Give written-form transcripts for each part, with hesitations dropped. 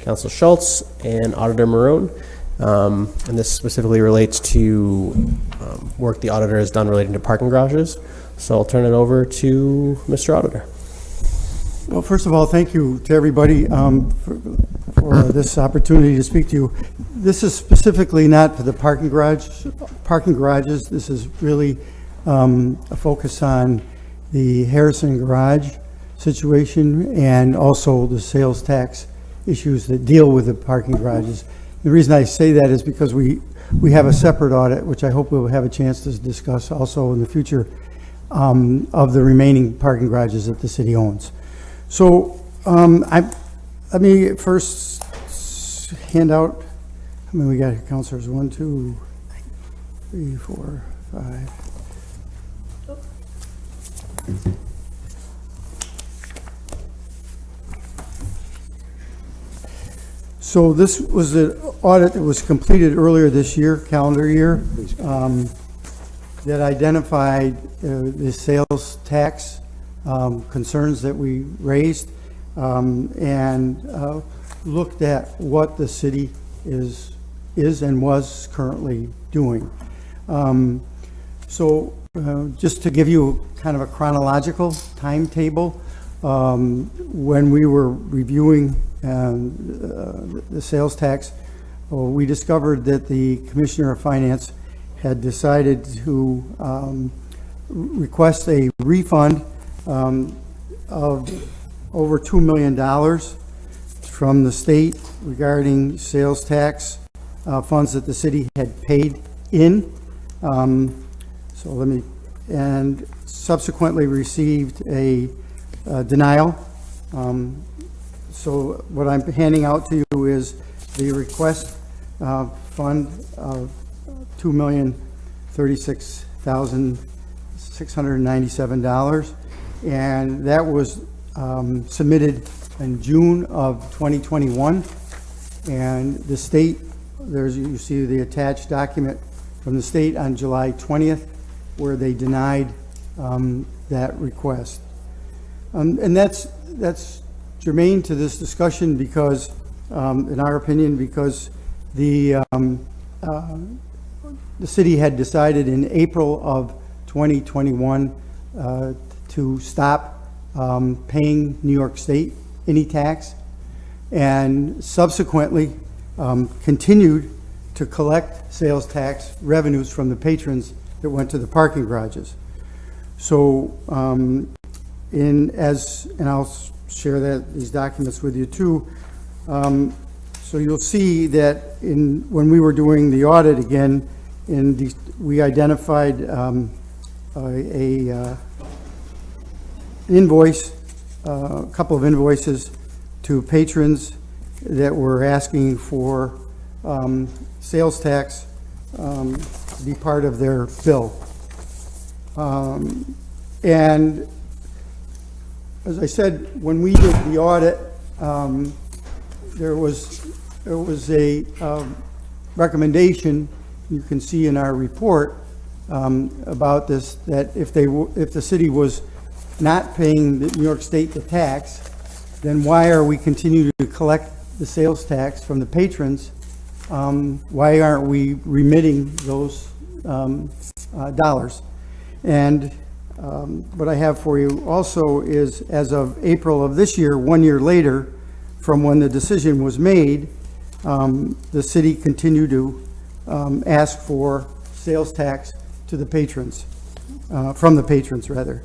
Council Schultz and Auditor Maroon. And this specifically relates to work the auditor has done relating to parking garages. So I'll turn it over to Mr. Auditor. Well, first of all, thank you to everybody for this opportunity to speak to you. This is specifically not for the parking garages. This is really a focus on the Harrison garage situation and also the sales tax issues that deal with the parking garages. The reason I say that is because we have a separate audit, which I hope we'll have a chance to discuss also in the future, of the remaining parking garages that the city owns. So let me first hand out, how many we got here, councilors? 1, 2, 3, 4, 5. So this was an audit that was completed earlier this year, calendar year, that identified the sales tax concerns that we raised and looked at what the city is and was currently doing. So just to give you kind of a chronological timetable, when we were reviewing the sales tax, we discovered that the Commissioner of Finance had decided to request a refund of over $2 million from the state regarding sales tax funds that the city had paid in. So let me, and subsequently received a denial. So what I'm handing out to you is the request fund of $2,036,697, and that was submitted in June of 2021. And the state, you see the attached document from the state on July 20th, where they denied that request. And that's germane to this discussion because, in our opinion, because the city had decided in April of 2021 to stop paying New York State any tax, and subsequently continued to collect sales tax revenues from the patrons that went to the parking garages. So, and I'll share these documents with you too. So you'll see that when we were doing the audit again, we identified invoice, a couple of invoices to patrons that were asking for sales tax to be part of their bill. And as I said, when we did the audit, there was a recommendation you can see in our report about this, that if the city was not paying the New York State the tax, then why are we continuing to collect the sales tax from the patrons? Why aren't we remitting those dollars? And what I have for you also is, as of April of this year, 1 year later from when the decision was made, the city continued to ask for sales tax to the patrons, from the patrons rather.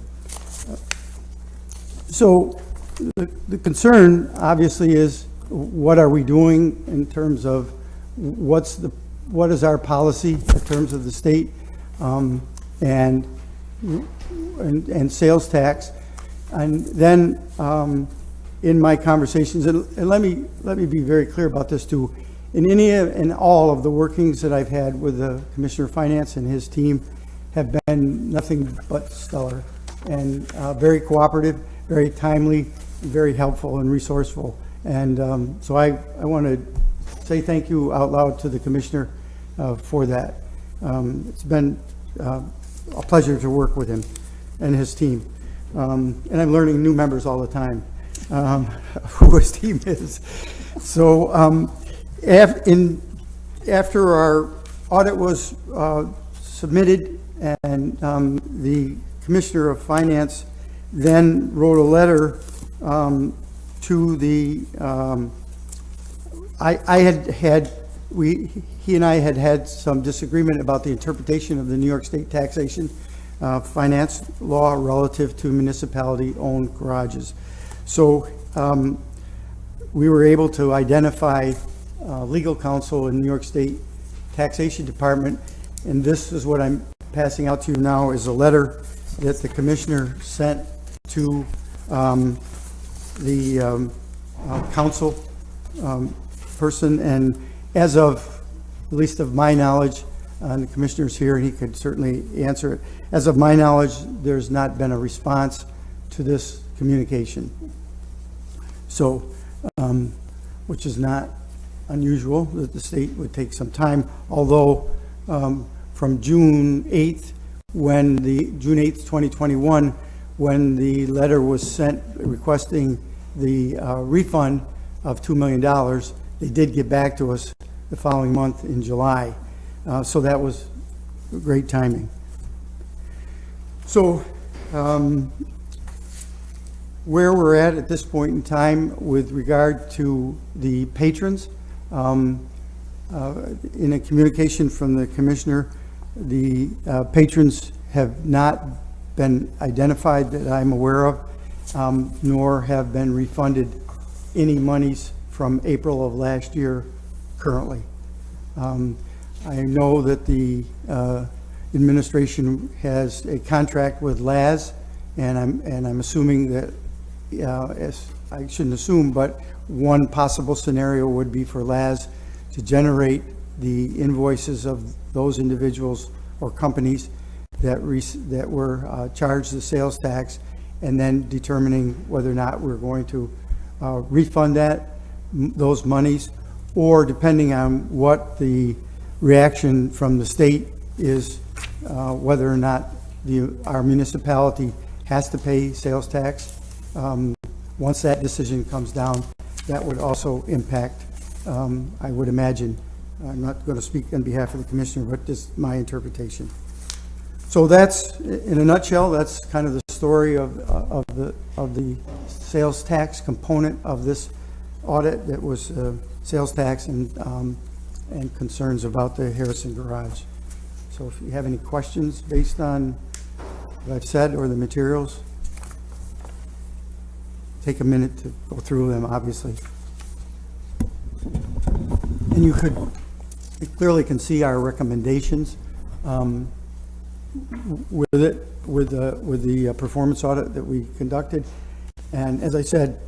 So the concern obviously is, what are we doing in terms of what is our policy in terms of the state and sales tax? And then in my conversations, and let me be very clear about this too, in any and all of the workings that I've had with the Commissioner of Finance and his team have been nothing but stellar, and very cooperative, very timely, very helpful and resourceful. And so I want to say thank you out loud to the Commissioner for that. It's been a pleasure to work with him and his team. And I'm learning new members all the time. who his team is. So after our audit was submitted, and the Commissioner of Finance then wrote a letter to the, he and I had some disagreement about the interpretation of the New York State taxation finance law relative to municipality-owned garages. So we were able to identify legal counsel in New York State Taxation Department, and this is what I'm passing out to you now, is a letter that the Commissioner sent to the council person, and as of, at least of my knowledge, and the Commissioner's here, he could certainly answer it. As of my knowledge, there's not been a response to this communication. So, which is not unusual, that the state would take some time, although from June 8th, June 8th, 2021, when the letter was sent requesting the refund of $2 million, they did get back to us the following month in July. So that was great timing. So where we're at this point in time with regard to the patrons, in a communication from the Commissioner, the patrons have not been identified that I'm aware of, nor have been refunded any monies from April of last year currently. I know that the administration has a contract with LAS, and I'm assuming that, as I shouldn't assume, but one possible scenario would be for LAS to generate the invoices of those individuals or companies that were charged the sales tax, and then determining whether or not we're going to refund those monies, or depending on what the reaction from the state is, whether or not our municipality has to pay sales tax. Once that decision comes down, that would also impact, I would imagine, I'm not going to speak on behalf of the Commissioner, but just my interpretation. So that's, in a nutshell, that's kind of the story of the sales tax component of this audit. That was sales tax and concerns about the Harrison Garage. So if you have any questions based on what I've said or the materials, take a minute to go through them, obviously. And you clearly can see our recommendations with the performance audit that we conducted. And as I said,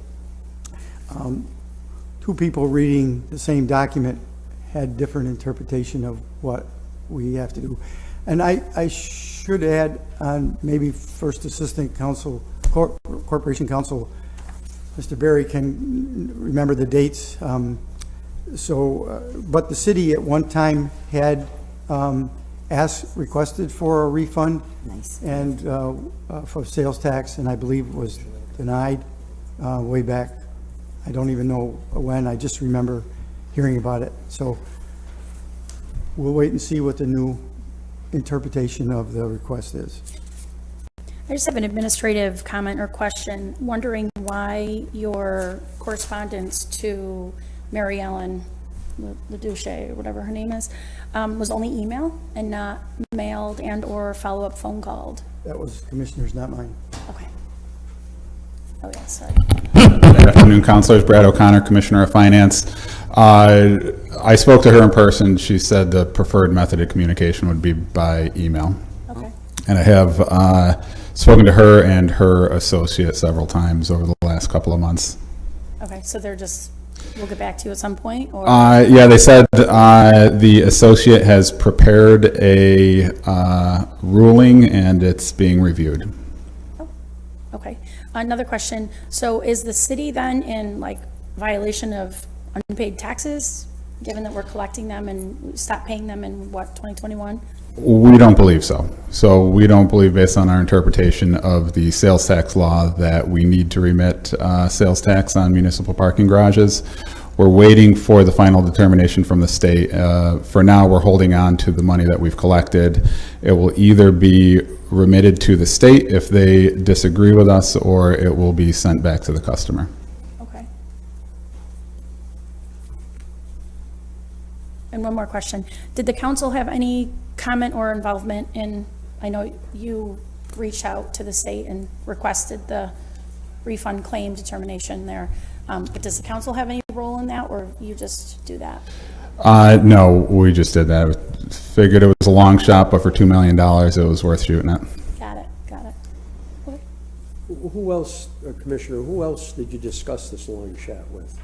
two people reading the same document had different interpretation of what we have to do. And I should add, on maybe First Assistant Counsel, Corporation Counsel, Mr. Berry can remember the dates. But the city at one time had requested for a refund. Nice. And for sales tax, and I believe it was denied way back. I don't even know when. I just remember hearing about it. So we'll wait and see what the new interpretation of the request is. I just have an administrative comment or question, wondering why your correspondence to Mary Ellen LaDouche, or whatever her name is, was only email and not mailed and or follow-up phone called. That was Commissioner's, not mine. Okay. Oh, yeah, sorry. Good afternoon, councilors. Brad O'Connor, Commissioner of Finance. I spoke to her in person. She said the preferred method of communication would be by email. Okay. And I have spoken to her and her associate several times over the last couple of months. Okay, so they're just, we'll get back to you at some point, or? Yeah, they said the associate has prepared a ruling and it's being reviewed. Oh, okay. Another question. So is the city then in like violation of unpaid taxes, given that we're collecting them and stopped paying them in what, 2021? We don't believe so. So we don't believe, based on our interpretation of the sales tax law, that we need to remit sales tax on municipal parking garages. We're waiting for the final determination from the state. For now, we're holding on to the money that we've collected. It will either be remitted to the state if they disagree with us, or it will be sent back to the customer. Okay. And one more question. Did the council have any comment or involvement in, I know you reached out to the state and requested the refund claim determination there, but does the council have any role in that, or you just do that? No, we just did that. Figured it was a long shot, but for $2 million, it was worth shooting it. Got it, got it. Okay. Who else, Commissioner, who else did you discuss this long shot with?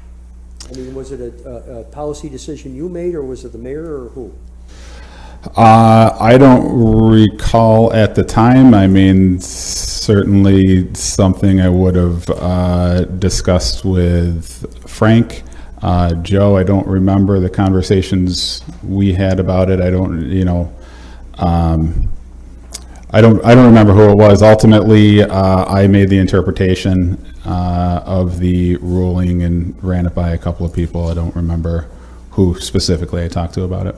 I mean, was it a policy decision you made, or was it the mayor, or who? I don't recall at the time. I mean, certainly something I would have discussed with Frank. Joe, I don't remember the conversations we had about it. I don't, I don't remember who it was. Ultimately, I made the interpretation of the ruling and ran it by a couple of people. I don't remember who specifically I talked to about it.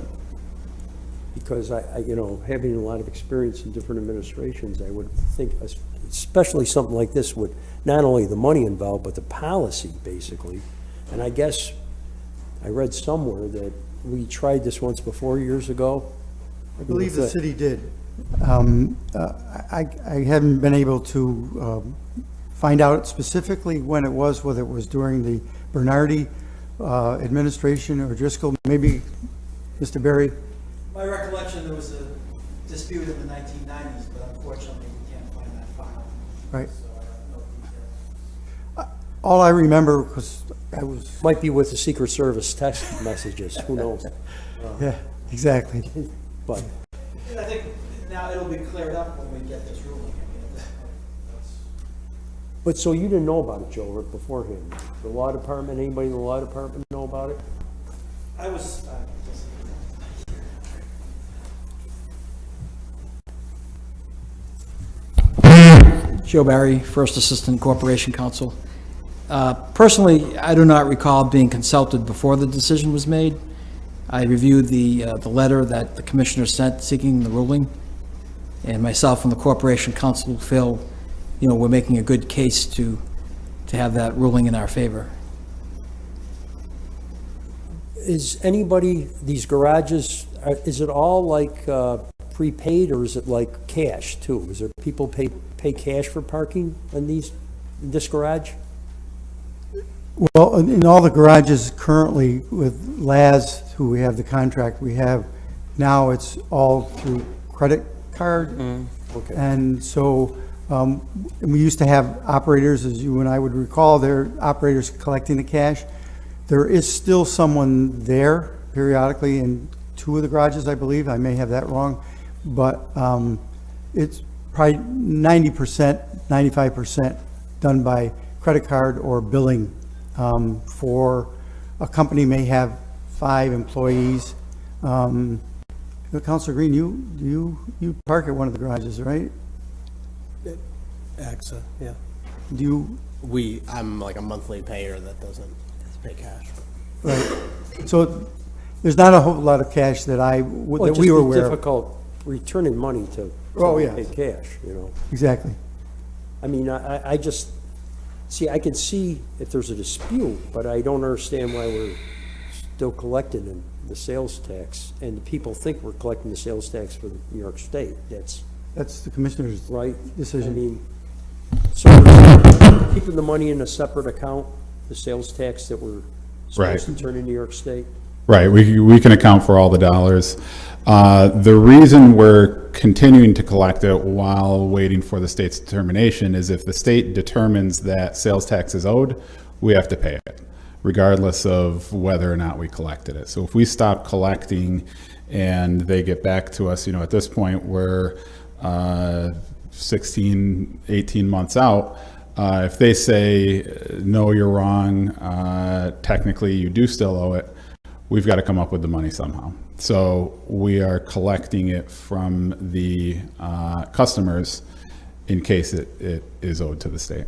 Because having a lot of experience in different administrations, I would think, especially something like this, would not only the money involved, but the policy, basically. And I guess I read somewhere that we tried this once before years ago. I believe the city did. I haven't been able to find out specifically when it was, whether it was during the Bernardi administration or Driscoll, maybe Mr. Berry. My recollection, there was a dispute in the 1990s, but unfortunately, we can't find that file. Right. So I have no details. All I remember, because I was, Might be with the Secret Service text messages, who knows? yeah, exactly. But And I think now it'll be cleared up when we get this ruling. I mean, at this point, that's- But so you didn't know about it, Joe, right beforehand? The law department, anybody in the law department know about it? I was, Joe Barry, First Assistant Corporation Counsel. Personally, I do not recall being consulted before the decision was made. I reviewed the letter that the commissioner sent seeking the ruling, and myself and the Corporation Counsel feel, we're making a good case to have that ruling in our favor. Is anybody, these garages, is it all like prepaid, or is it like cash too? Is there people pay cash for parking in this garage? Well, in all the garages currently with Laz, who we have the contract we have, now it's all through credit card. Okay. And so we used to have operators, as you and I would recall, they're operators collecting the cash. There is still someone there periodically in two of the garages, I believe. I may have that wrong. But it's probably 90%, 95% done by credit card or billing. For a company may have 5 employees. Councilor Green, you park at one of the garages, right? AXA, yeah. Do you, I'm like a monthly payer that doesn't pay cash. right? So there's not a whole lot of cash that Well, that it'd we just were be aware of. difficult returning money to Oh, yeah. pay cash, Exactly. I mean, I just, see, I can see if there's a dispute, but I don't understand why we're still collecting the sales tax, and people think we're collecting the sales tax for New York State. That's the commissioner's Right? decision. I mean, so we're keeping the money in a separate account, the sales tax that we're Right. supposed to turn in New York State? Right, we can account for all the dollars. The reason we're continuing to collect it while waiting for the state's determination is if the state determines that sales tax is owed, we have to pay it, regardless of whether or not we collected it. So if we stop collecting and they get back to us, at this point, we're 16, 18 months out. If they say, no, you're wrong, technically you do still owe it, we've got to come up with the money somehow. So we are collecting it from the customers in case it is owed to the state.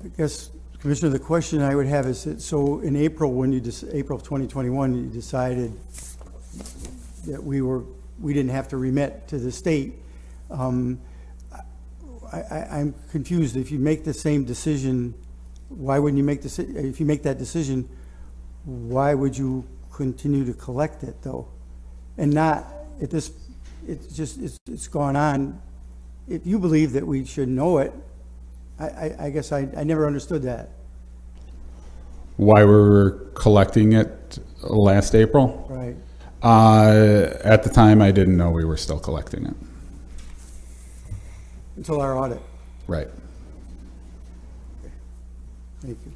I guess, Commissioner, the question I would have is, that- so in April, when you, April of 2021, you decided that we didn't have to remit to the state. I'm confused. If you make the same decision, why wouldn't you make if you make that decision, why would you continue to collect it though? And not at this, it's gone on. If you believe that we should know it, I guess I never understood that. Why we were collecting it last April? Right. At the time, I didn't know we were still collecting it. Until our audit. Right. Thank you.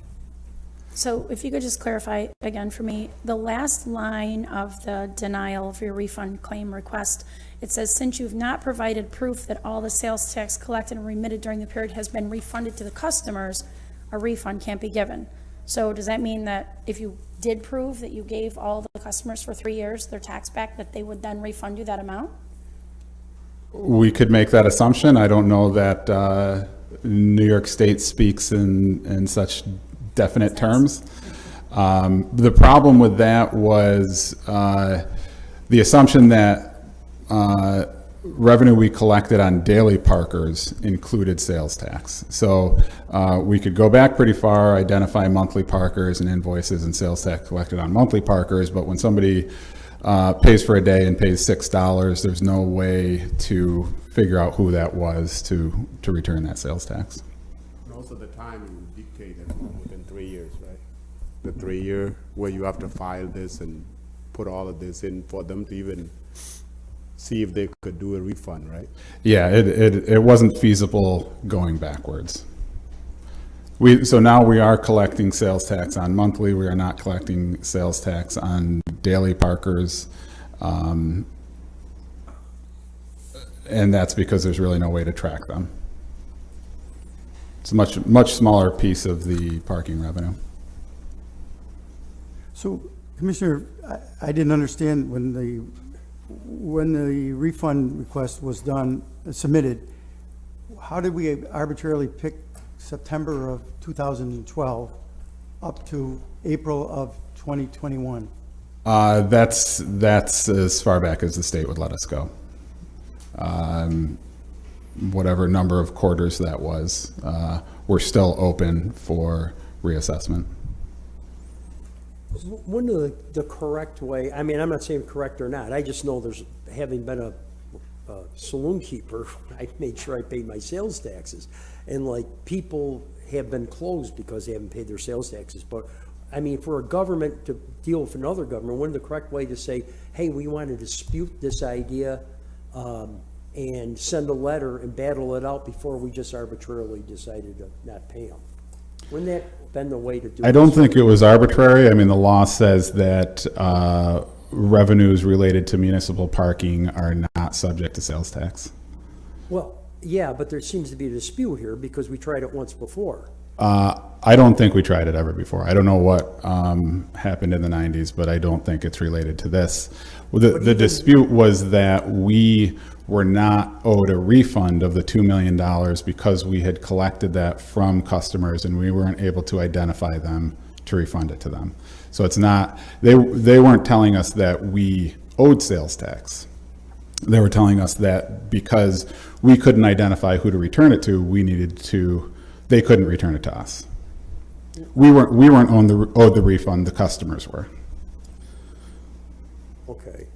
So if you could just clarify again for me, the last line of the denial of your refund claim request, it says, since you've not provided proof that all the sales tax collected and remitted during the period has been refunded to the customers, a refund can't be given. So does that mean that if you did prove that you gave all the customers for 3 years their tax back, that they would then refund you that amount? We could make that assumption. I don't know that New York State speaks in such definite terms. The problem with that was the assumption that revenue we collected on daily parkers included sales tax. So we could go back pretty far, identify monthly parkers and invoices and sales tax collected on monthly parkers, but when somebody pays for a day and pays $6, there's no way to figure out who that was to return that sales tax. Most of the time, it would dictate that within 3 years, right? The 3 year where you have to file this and put all of this in for them to even see if they could do a refund, right? Yeah, it wasn't feasible going backwards. So now we are collecting sales tax on monthly. We are not collecting sales tax on daily parkers. And that's because there's really no way to track them. It's a much smaller piece of the parking revenue. So, Commissioner, I didn't understand when the refund request was submitted, how did we arbitrarily pick September of 2012 up to April of 2021? That's as far back as the state would let us go. Whatever number of quarters that was, we're still open for reassessment. Wouldn't the correct way, I mean, I'm not saying correct or not, I just know there's, having been a saloon keeper, I made sure I paid my sales taxes. And like, people have been closed because they haven't paid their sales taxes. But I mean, for a government to deal with another government, wouldn't the correct way to say, hey, we want to dispute this idea and send a letter and battle it out before we just arbitrarily decided to not pay them? Wouldn't that been the way to do it? I don't think it was arbitrary. I mean, the law says that revenues related to municipal parking are not subject to sales tax. Well, yeah, but there seems to be a dispute here because we tried it once before. I don't think we tried it ever before. I don't know what happened in the 90s, but I don't think it's related to this. The dispute was that we were not owed a refund of the $2 million because we had collected that from customers and we weren't able to identify them to refund it to them. So it's not, they weren't telling us that we owed sales tax. They were telling us that because we couldn't identify who to return it to, they couldn't return it to us. We weren't owed the refund, the customers were. Okay.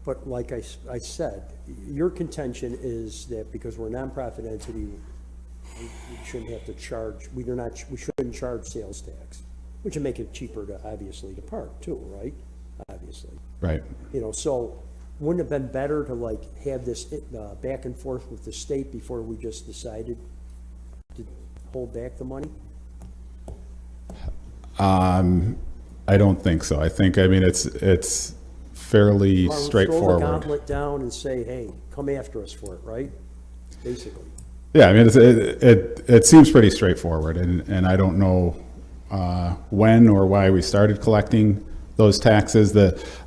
But like I said, your contention is that because we're a nonprofit entity, we shouldn't have to charge, we shouldn't charge sales tax, which would make it cheaper to, obviously, to park too, right? Obviously. Right. You know, so wouldn't it have been better to like have this back and forth with the state before we just decided to hold back the money? I don't think so. I mean, it's fairly straightforward. Throw the gauntlet down and say, hey, come after us for it, right? Basically. Yeah, I mean, it seems pretty straightforward, and I don't know when or why we started collecting those taxes.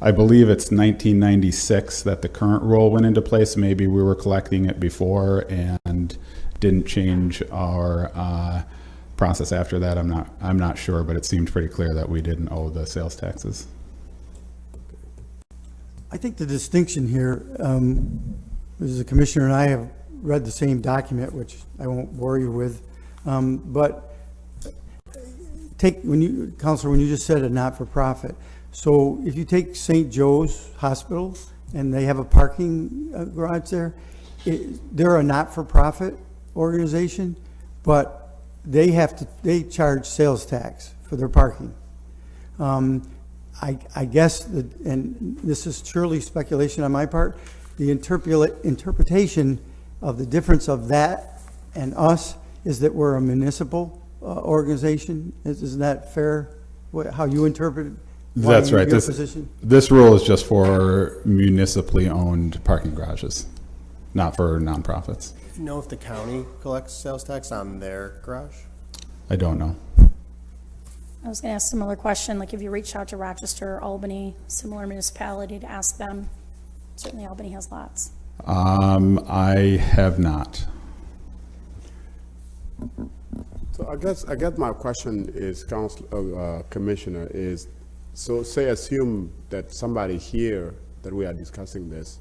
I believe it's 1996 that the current rule went into place. Maybe we were collecting it before and didn't change our process after that. I'm not sure, but it seemed pretty clear that we didn't owe the sales taxes. I think the distinction here, is the commissioner and I have read the same document, which I won't bore you with, but Counselor, when you just said a not-for-profit, so if you take St. Joe's Hospital and they have a parking garage there, they're a not-for-profit organization, but they charge sales tax for their parking. I guess, and this is surely speculation on my part, the interpretation of the difference of that and us is that we're a municipal organization. Isn't that fair, how you interpret it? That's right. Your position? This rule is just for municipally owned parking garages, not for nonprofits. Do you know if the county collects sales tax on their garage? I don't know. I was going to ask a similar question, like if you reach out to Rochester, Albany, similar municipality, to ask them. Certainly Albany has lots. I have not. So I guess my question is, Commissioner, is, so say assume that somebody here that we are discussing this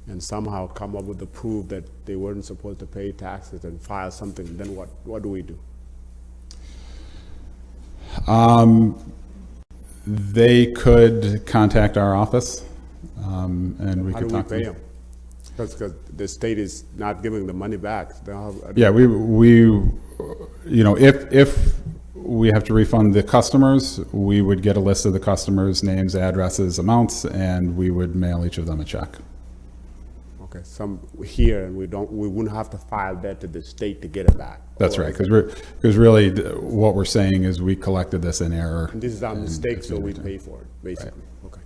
and somehow come up with the proof that they weren't supposed to pay taxes and file something, then what do we do? They could contact our office, and we How could do we talk to pay them. them? Because the state is not giving the money back. Yeah, if we have to refund the customers, we would get a list of the customers' names, addresses, amounts, and we would mail each of them a check. Okay, some here, and we wouldn't have to file that to the state to get it back. That's right, because really what we're saying is we collected this in error. And this is our and mistake, it's so we been pay for it, basically. Okay.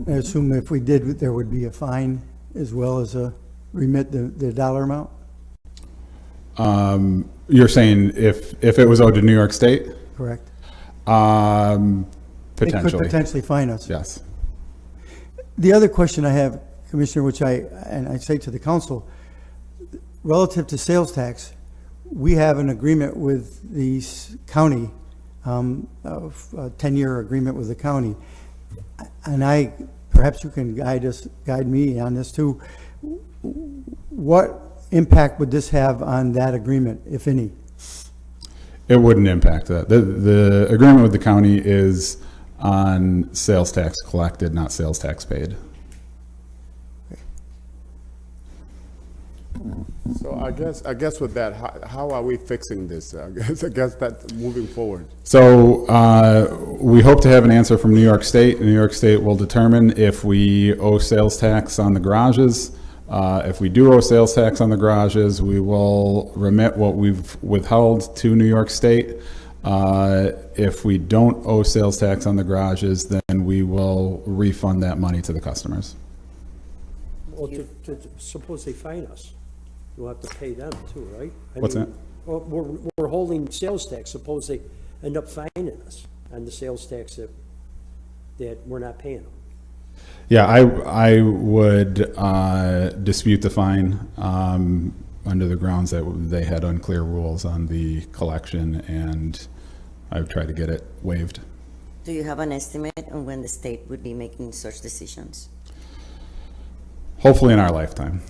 I assume if we did, there would be a fine as well as a remit the dollar amount? You're saying if it was owed to New York State? Correct? Potentially. They could potentially fine us. Yes. The other question I have, Commissioner, which I say to the council, relative to sales tax, we have an agreement with the county, a 10-year agreement with the county. And perhaps you can guide me on this too. What impact would this have on that agreement, if any? It wouldn't impact that. The agreement with the county is on sales tax collected, not sales tax paid. So I guess with that, how are we fixing this? I guess that's moving forward. So we hope to have an answer from New York State. New York State will determine if we owe sales tax on the garages. If we do owe sales tax on the garages, we will remit what we've withheld to New York State. If we don't owe sales tax on the garages, then we will refund that money to the customers. Well, suppose they fine us, you'll have to pay them too, right? What's that? Well, we're holding sales tax, suppose they end up fining us on the sales tax that we're not paying them. Yeah, I would dispute the fine under the grounds that they had unclear rules on the collection, and I would try to get it waived. Do you have an estimate on when the state would be making such decisions? Hopefully in our lifetime.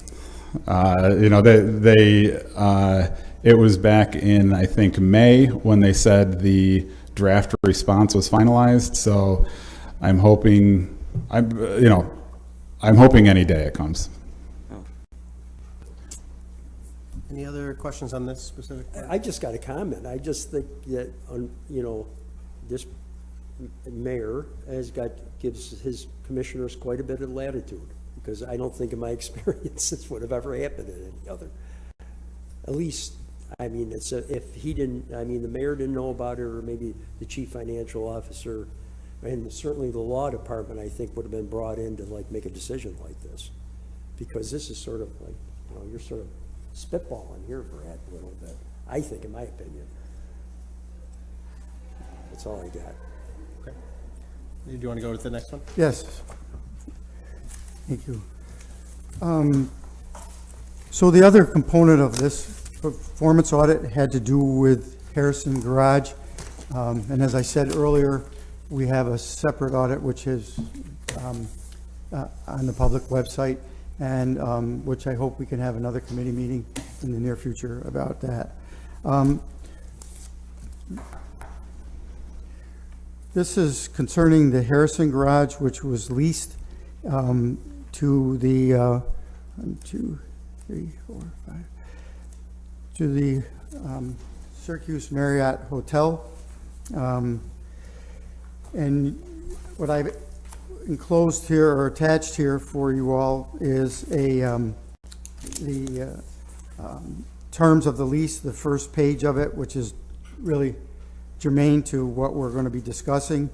It was back in, I think, May when they said the draft response was finalized. So I'm hoping any day it comes. Any other questions on this specific part? I just got a comment. I just think that, this mayor gives his commissioners quite a bit of latitude, because I don't think in my experience this would have ever happened in any other. At least, if he didn't, the mayor didn't know about it, or maybe the chief financial officer, and certainly the law department, I think, would have been brought in to make a decision like this. Because this is sort of like, you're sort of spitballing here, Brad, a little bit, I think, in my opinion. That's all I got. Do you want to go to the next one? Yes. Thank you. So the other component of this performance audit had to do with Harrison Garage. And as I said earlier, we have a separate audit which is on the public website, and which I hope we can have another committee meeting in the near future about that. This is concerning the Harrison Garage, which was leased to the 1, 2, 3, 4, 5, to the Syracuse Marriott Hotel. And what I've enclosed here or attached here for you all is the terms of the lease, the first page of it, which is really germane to what we're going to be discussing.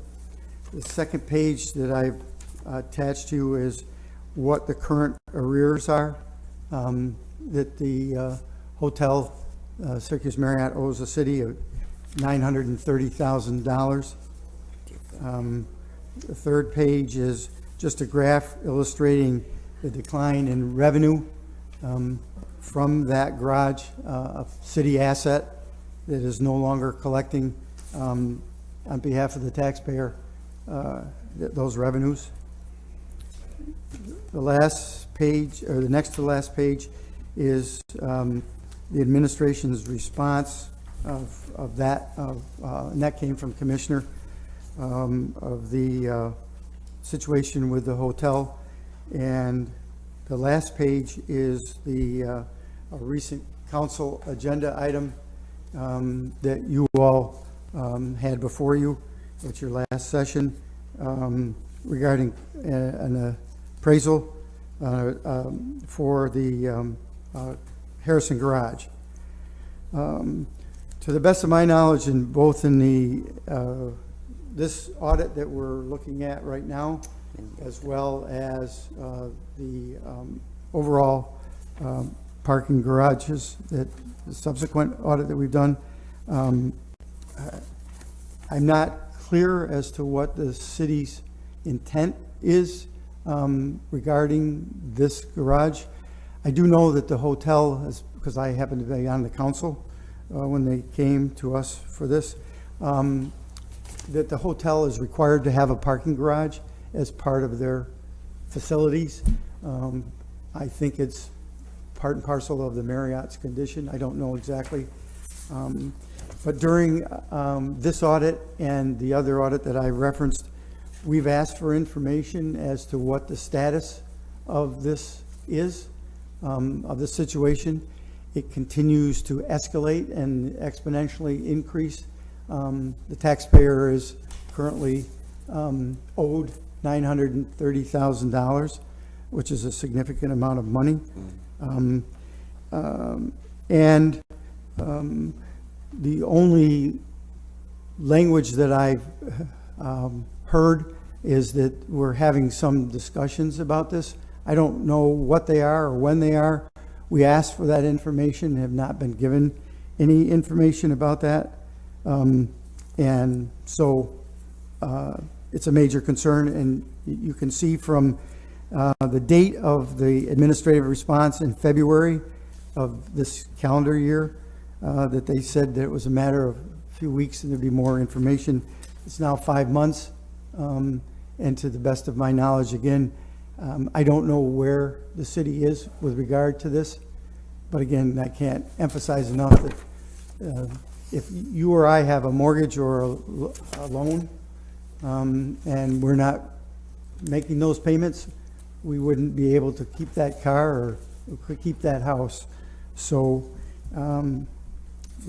The second page that I've attached to you is what the current arrears are that the hotel, Syracuse Marriott, owes the city of $930,000. The third page is just a graph illustrating the decline in revenue from that garage, a city asset that is no longer collecting on behalf of the taxpayer those revenues. The last page, or the next to last page, is the administration's response of that, and that came from Commissioner, of the situation with the hotel. And the last page is the a recent council agenda item that you all had before you at your last session regarding an appraisal for the Harrison Garage. To the best of my knowledge, in both in the this audit that we're looking at right now, as well as the overall parking garages, that the subsequent audit that we've done, I'm not clear as to what the city's intent is regarding this garage. I do know that the hotel has, because I happen to be on the council when they came to us for this, that the hotel is required to have a parking garage as part of their facilities. I think it's part and parcel of the Marriott's condition. I don't know exactly. But during this audit and the other audit that I referenced, we've asked for information as to what the status of this is, of the situation. It continues to escalate and exponentially increase. The taxpayer is currently owed $930,000, which is a significant amount of money. And the only language that I've heard is that we're having some discussions about this. I don't know what they are or when they are. We asked for that information, have not been given any information about that. And so it's a major concern, and you can see from the date of the administrative response in February of this calendar year that they said that it was a matter of a few weeks and there'd be more information. It's now 5 months, and to the best of my knowledge, again, I don't know where the city is with regard to this, but again, I can't emphasize enough that if you or I have a mortgage or a loan, and we're not making those payments, we wouldn't be able to keep that car or could keep that house. So the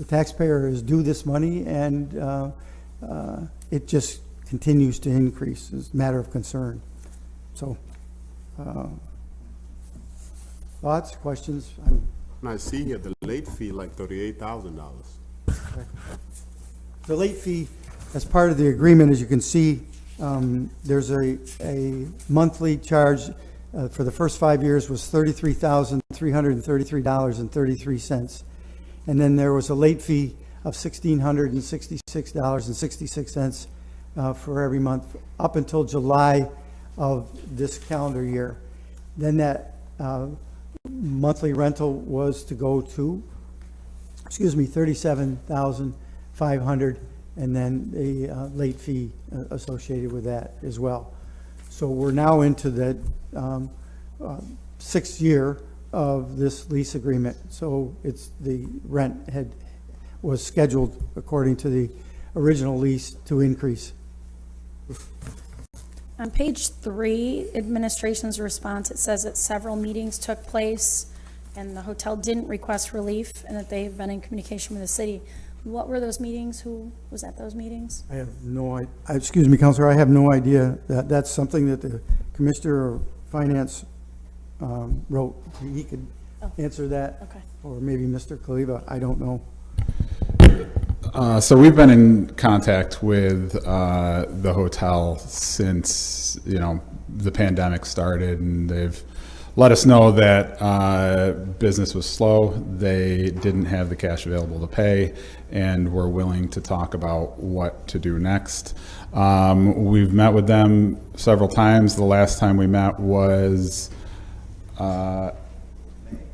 taxpayer is due this money, and it just continues to increase. It's a matter of concern. So thoughts, questions? I see here the late fee like $38,000. The late fee, as part of the agreement, as you can see, there's a monthly charge for the first 5 years was $33,333.33. And then there was a late fee of $1,666.66 for every month up until July of this calendar year. Then that monthly rental was to go to, $37,500, and then a late fee associated with that as well. So we're now into the 6th year of this lease agreement. So it's the rent was scheduled according to the original lease to increase. On page 3, administration's response, it says that several meetings took place and the hotel didn't request relief and that they've been in communication with the city. What were those meetings? Who was at those meetings? I have no idea. Excuse me, Counselor, I have no idea. That's something that the Commissioner of Finance wrote. He could answer that. Okay. Or maybe Mr. Kaliva. I don't know. So we've been in contact with the hotel since, the pandemic started, and they've let us know that business was slow. They didn't have the cash available to pay, and were willing to talk about what to do next. We've met with them several times. The last time we met was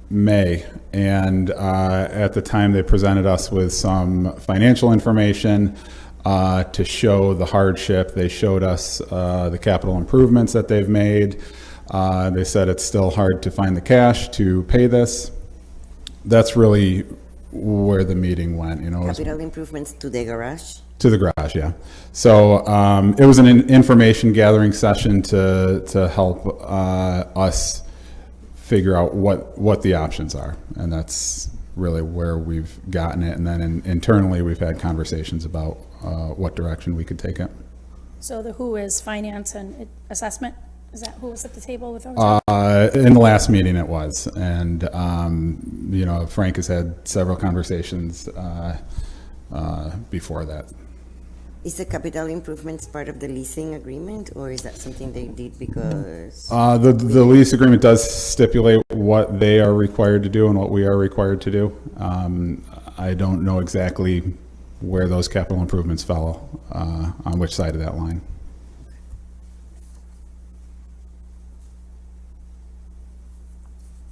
May, and at the time they presented us with some financial information to show the hardship. They showed us the capital improvements that they've made. They said it's still hard to find the cash to pay this. That's really where the meeting went, Capital improvements to the garage? To the garage, yeah. So it was an information gathering session to help us figure out what the options are, and that's really where we've gotten it. And then internally, we've had conversations about what direction we could take it. So the who is finance and assessment? Is that who was at the table with those? In the last meeting, it was, and Frank has had several conversations before that. Is the capital improvements part of the leasing agreement, or is that something they did because? The lease agreement does stipulate what they are required to do and what we are required to do. I don't know exactly where those capital improvements fell, on which side of that line.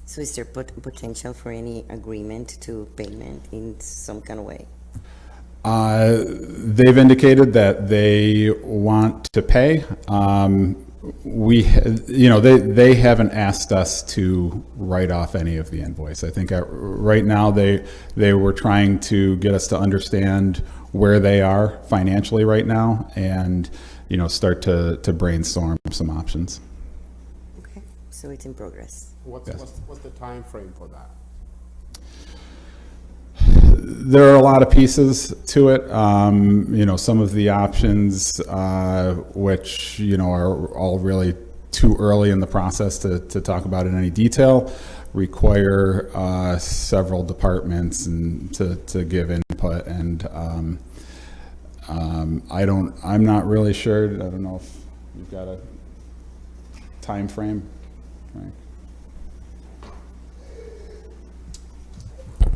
So is there potential for any agreement to payment in some kind of way? They've indicated that they want to pay. They haven't asked us to write off any of the invoice. I think right now they were trying to get us to understand where they are financially right now, and start to brainstorm some options. Okay, so it's in progress. What's the time frame for that? There are a lot of pieces to it. Some of the options, which, are all really too early in the process to talk about in any detail, require several departments and to give input. And I'm not really sure. I don't know if you've got a time frame, Frank.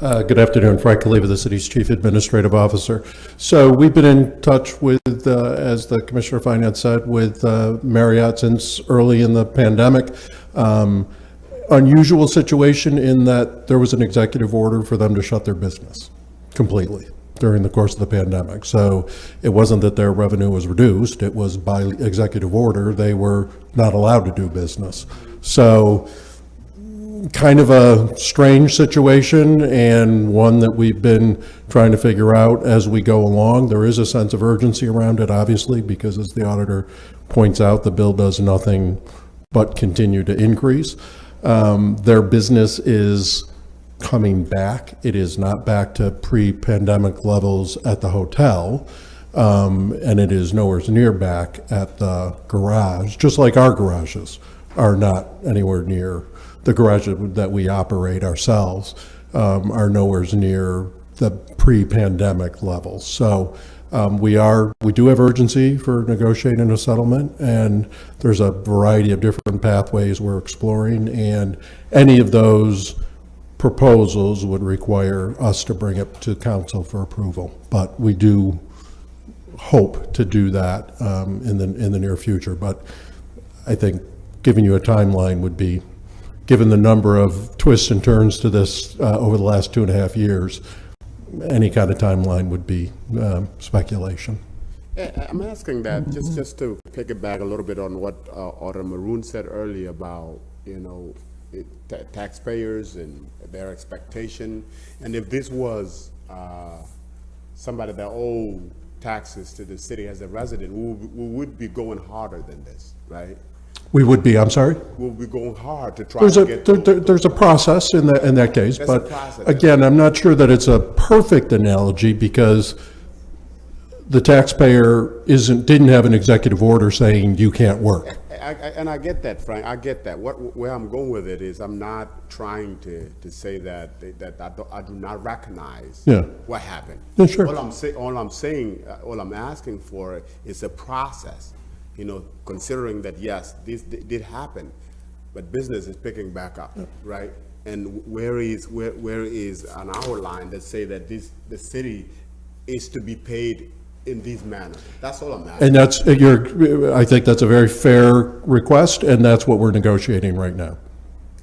Good afternoon, Frank Kaliva, the city's chief administrative officer. So we've been in touch with, as the Commissioner of Finance said, with Marriott since early in the pandemic. Unusual situation in that there was an executive order for them to shut their business completely during the course of the pandemic. So it wasn't that their revenue was reduced, it was by executive order they were not allowed to do business. So kind of a strange situation, and one that we've been trying to figure out as we go along. There is a sense of urgency around it, obviously, because as the auditor points out, the bill does nothing but continue to increase. Their business is coming back. It is not back to pre-pandemic levels at the hotel, and it is nowhere near back at the garage, just like our garages are not anywhere near. The garages that we operate ourselves are nowhere near the pre-pandemic levels. So we do have urgency for negotiating a settlement, and there's a variety of different pathways we're exploring, and any of those proposals would require us to bring it to council for approval. But we do hope to do that in the near future. But I think giving you a timeline would be, given the number of twists and turns to this over the last 2.5 years, any kind of timeline would be speculation. I'm asking that just to pick it back a little bit on what Alderman Maroon said earlier about, taxpayers and their expectation. And if this was somebody that owed taxes to the city as a resident, we would be going harder than this, right? We would be, I'm sorry? We'll be going hard to try to get. There's a process in that case, There's a but process. again, I'm not sure that it's a perfect analogy because the taxpayer didn't have an executive order saying you can't work. And I get that, Frank. I get that. Where I'm going with it is I'm not trying to say that I do not recognize what happened. Yeah, sure. All I'm asking for is a process. Considering that yes, this did happen, but business is picking back up, right? And where is on our line that say that the city is to be paid in these manners? That's all I'm asking. And I think that's a very fair request, and that's what we're negotiating right now.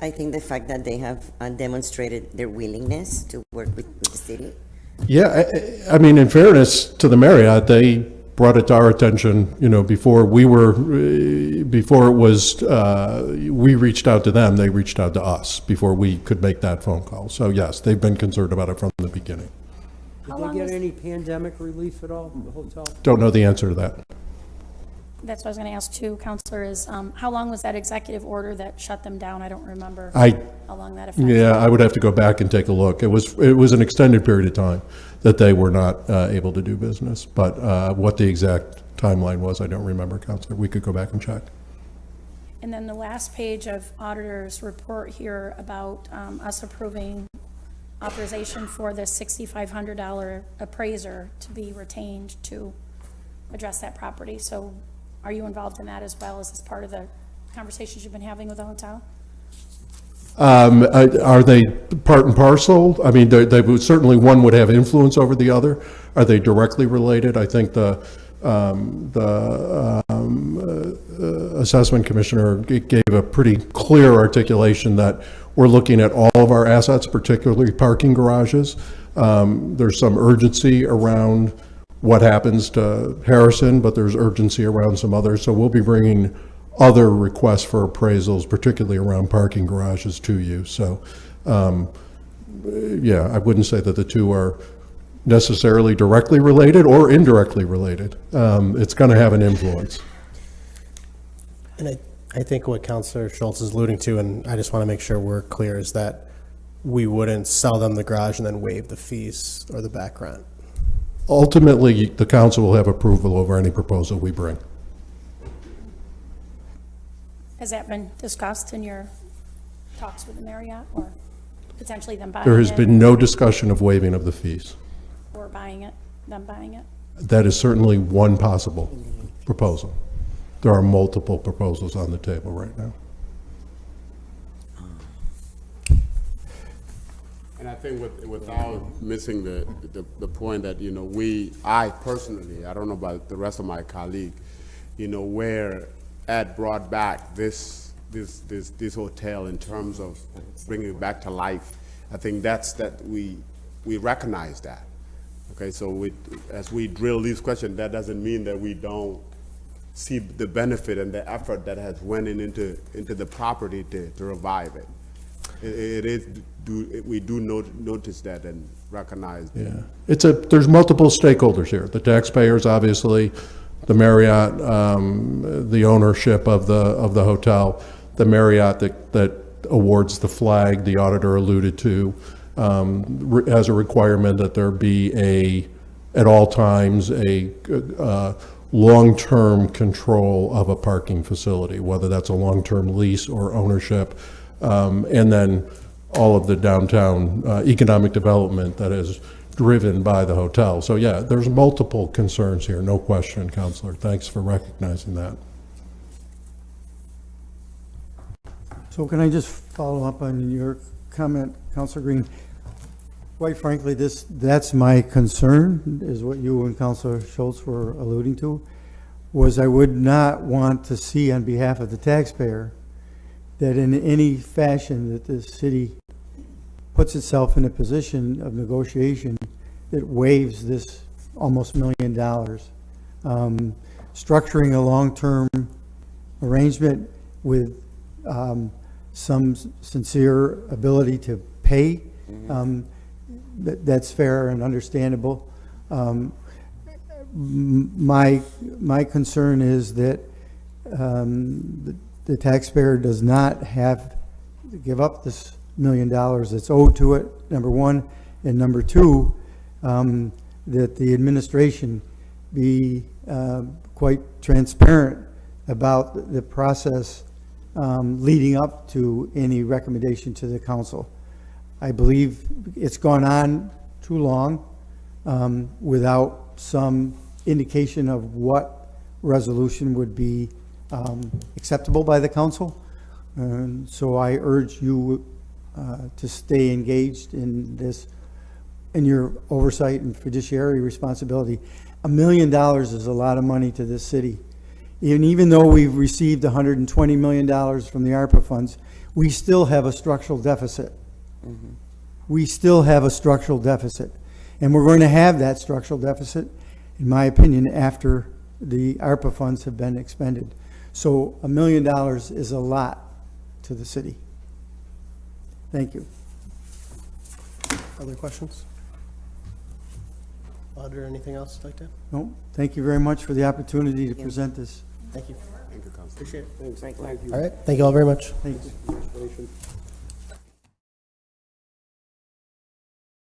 I think the fact that they have demonstrated their willingness to work with the city. Yeah, I mean, in fairness to the Marriott, they brought it to our attention, before we reached out to them, they reached out to us before we could make that phone call. So yes, they've been concerned about it from the beginning. Did they get any pandemic relief at all, the hotel? Don't know the answer to that. That's what I was going to ask too, Counselor, is how long was that executive order that shut them down? I don't remember how long that affected. Yeah, I would have to go back and take a look. It was an extended period of time that they were not able to do business. But what the exact timeline was, I don't remember, Counselor. We could go back and check. And then the last page of auditor's report here about us approving authorization for the $6,500 appraiser to be retained to address that property. So are you involved in that as well? Is this part of the conversations you've been having with the hotel? Are they part and parcel? I mean, they would, certainly one would have influence over the other. Are they directly related? I think the assessment commissioner gave a pretty clear articulation that we're looking at all of our assets, particularly parking garages. There's some urgency around what happens to Harrison, but there's urgency around some others. So we'll be bringing other requests for appraisals, particularly around parking garages, to you. So, yeah, I wouldn't say that the two are necessarily directly related or indirectly related. It's going to have an influence. And I think what Councilor Schultz is alluding to, and I just want to make sure we're clear, is that we wouldn't sell them the garage and then waive the fees or the back rent. Ultimately, the council will have approval over any proposal we bring. Has that been discussed in your talks with the Marriott, or potentially them buying it? There has been no discussion of waiving of the fees. Or buying it, them buying it? That is certainly one possible proposal. There are multiple proposals on the table right now. And I think without missing the point that, I personally, I don't know about the rest of my colleagues, where Ed brought back this hotel in terms of bringing it back to life. I think that we recognize that. Okay, so as we drill these questions, that doesn't mean that we don't see the benefit and the effort that has went into the property to revive it. We do notice that and recognize that. Yeah, there's multiple stakeholders here. The taxpayers, obviously, the Marriott, the ownership of the hotel, the Marriott that awards the flag, the auditor alluded to, has a requirement that there be at all times a long-term control of a parking facility, whether that's a long-term lease or ownership, and then all of the downtown economic development that is driven by the hotel. So yeah, there's multiple concerns here, no question, Councilor. Thanks for recognizing that. So can I just follow up on your comment, Counselor Green. Quite frankly, that's my concern, is what you and Counselor Schultz were alluding to, was I would not want to see on behalf of the taxpayer that in any fashion that the city puts itself in a position of negotiation that waives this almost $1 million. Structuring a long-term arrangement with some sincere ability to pay, that's fair and understandable. My concern is that the taxpayer does not have to give up this $1 million that's owed to it, number one, and number two, that the administration be quite transparent about the process leading up to any recommendation to the council. I believe it's gone on too long without some indication of what resolution would be acceptable by the council. And so I urge you to stay engaged in this, in your oversight and fiduciary responsibility. $1 million is a lot of money to this city. And even though we've received $120 million from the ARPA funds, we still have a structural deficit. We still have a structural deficit. And we're going to have that structural deficit, in my opinion, after the ARPA funds have been expended. So $1 million is a lot to the city. Thank you. Other questions? Auditor, anything else you'd like to? No, thank you very much for the opportunity to present this. Thank you. Thank you, Councilor. Appreciate it. Thanks. Thank you. All right, thank you all very much. Thank you. Administration.